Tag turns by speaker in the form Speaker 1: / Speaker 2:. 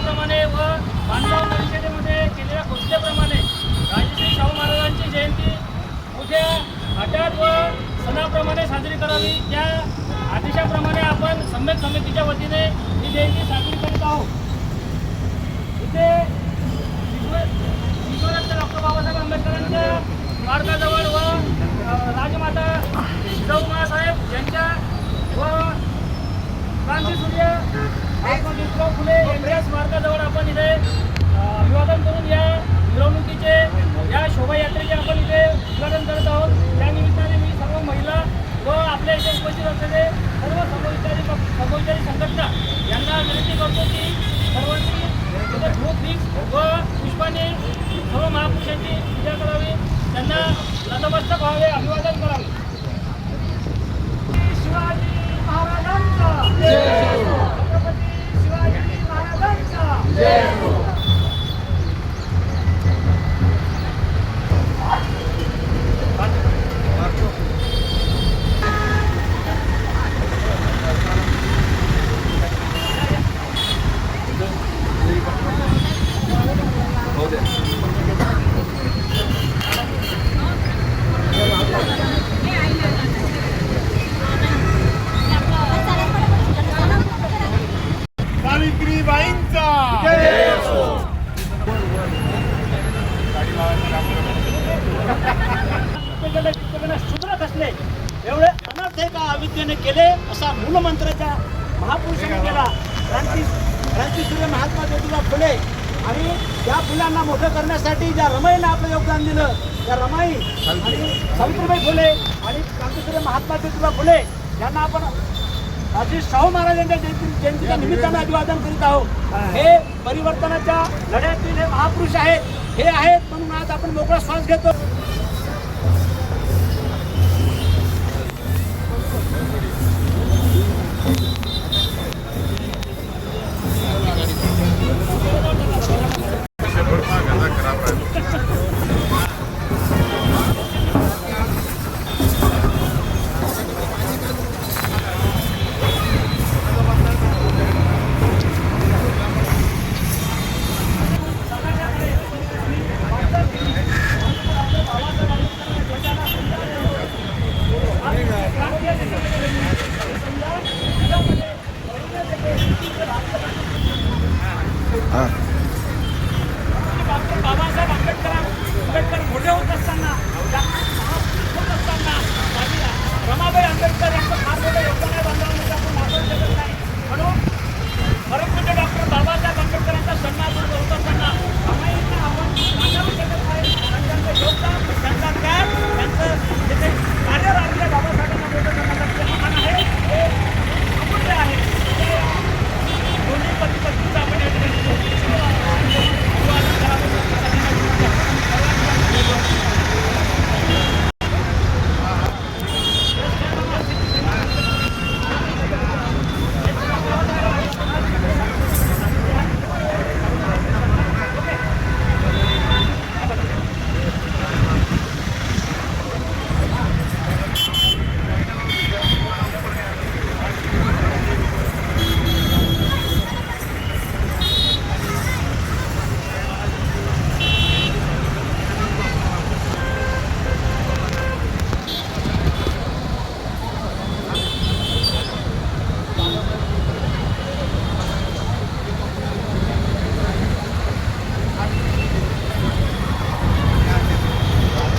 Speaker 1: घोषणेप्रमाणे व बांधकाम परिषदेमध्ये केलेल्या घोषणेप्रमाणे राजश्री शाहू महाराजांची जयंती उद्या हठात व सणाप्रमाणे साजरी करावी, त्या आदेशाप्रमाणे आपण सम्यक समितीच्या वतीने ही जयंती साजरी करीत आहोत. इथे डॉक्टर बाबासाहेब आंबेडकरांच्या स्मारकाजवळ व राजमाता जिजाऊ यांच्या व क्रांतीसूर्य ज्योतिराव फुले यांच्या स्मारकाजवळ आपण इथे अभिवादन करून या मिरवणुकीचे, या शोभायात्रेचे आपण इथे उद्घाटन करत आहोत. त्या निमित्ताने मी सर्व महिला व आपल्या इथे उपस्थित असलेले सर्व समविचारी संघटना यांना विनंती करतो की सर्वांनी इथे धूप व पुष्पाने सर्व महापुरुषांची पूजा करावी, त्यांना नतमस्तक व्हावे, अभिवादन करावे. शिवाजी महाराजांचा छत्रपती शिवाजी महाराजांचा सुधरत असले एवढे अनर्थ एका अविद्येने केले असा मूलमंत्राच्या महापुरुषांनी केला. क्रांतीसूर्य महात्मा ज्योतिराव फुले आणि त्या फुलांना मोठं करण्यासाठी ज्या रमाईने आपलं योगदान दिलं, त्या रमाई आणि सावित्रीबाई फुले आणि क्रांतीसूर्य महात्मा ज्योतिराव फुले यांना आपण राजश्री शाहू महाराजांच्या जयंतीच्या निमित्तानं अभिवादन करीत आहोत. हे परिवर्तनाच्या लढ्यातील हे महापुरुष आहेत, हे आहेत म्हणून आज आपण मोकळा श्वास घेतो.
Speaker 2: हाँ